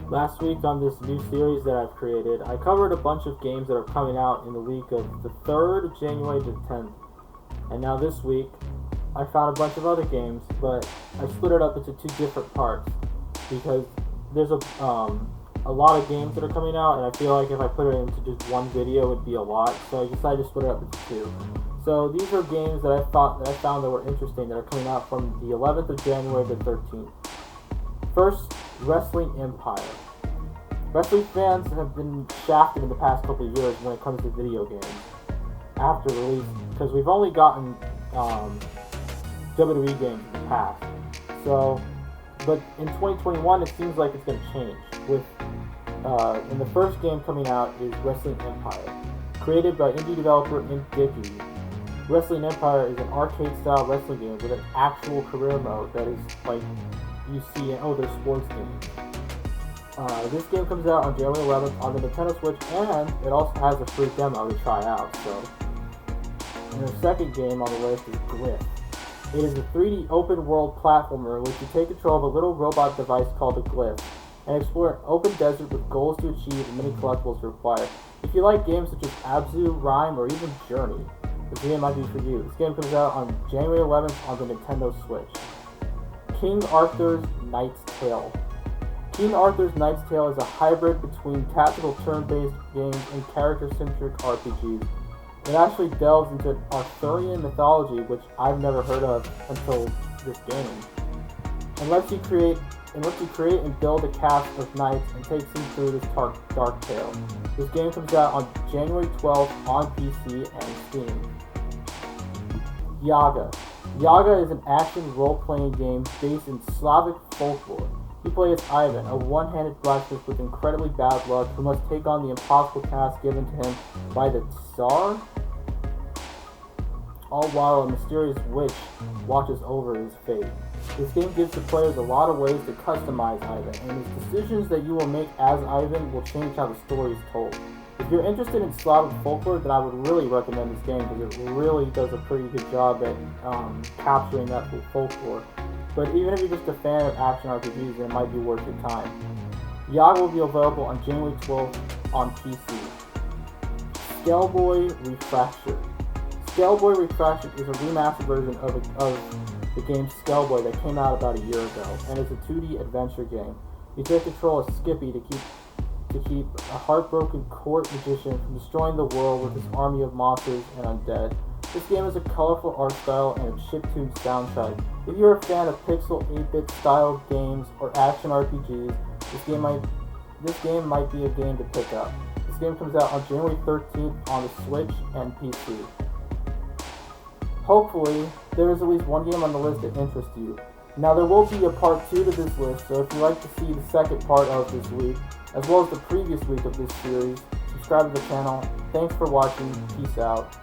Last week on this new series that I've created, I covered a bunch of games that are coming out in the week of the 3rd of January to 10th. And now this week, I found a bunch of other games, but I split it up into two different parts because there's a lot of games that are coming out, and I feel like if I put it into just one video, it would be a lot. So I decided to split it up into two. So these are games that I found that were interesting that are coming out from the 11th of January to 13th. First, Wrestling Empire. Wrestling fans have been shafted in the past couple of years when it comes to video games after release, because we've only gotten WWE games in the past. So, but in 2021, it seems like it's going to change. With and the first game coming out is Wrestling Empire, created by indie developer Dicky. Wrestling Empire is an arcade-style wrestling game with an actual career mode that is like you see in other sports games. This game comes out on January 11th on the Nintendo Switch, and it also has a free demo to try out. So, and the second game on the list is Glyph. It is a 3D open-world platformer in which you take control of a little robot device called a glyph and explore an open desert with goals to achieve and many collectibles to acquire. If you like games such as Abzu, Rhyme, or even Journey, this game might be for you. This game comes out on January 11th on the Nintendo Switch. King Arthur's Knight's Tale. King Arthur's Knight's Tale is a hybrid between tactical turn-based games and character-centric RPGs. It actually delves into Arthurian mythology, which I've never heard of until this game, and lets you create and build a cast of knights and takes them through this dark tale. This game comes out on January 12th on PC and Steam. Yaga. Yaga is an action role-playing game based in Slavic folklore. You play as Ivan, a one-handed blacksmith with incredibly bad luck who must take on the impossible task given to him by the Tsar, all while a mysterious witch watches over his fate. This game gives the players a lot of ways to customize Ivan, and his decisions that you will make as Ivan will change how the story is told. If you're interested in Slavic folklore, then I would really recommend this game because it really does a pretty good job at capturing that folklore. But even if you're just a fan of action RPGs, then it might be worth your time. Yaga will be available on January 12th on PC. Spellboy Remastered. Spellboy Remastered is a remastered version of the game Spellboy that came out about a year ago, and it's a 2D adventure game. You take control of Skippy to keep a heartbroken court magician from destroying the world with his army of monsters and undead. This game has a colorful art style and a chiptune soundtrack. If you're a fan of pixel 8-bit style games or action RPGs, this game might be a game to pick up. This game comes out on January 13th on the Switch and PC. Hopefully, there is at least one game on the list that interests you. Now, there will be a part 2 to this list, so if you'd like to see the second part of this week, as well as the previous week of this series, subscribe to the channel. Thanks for watching. Peace out.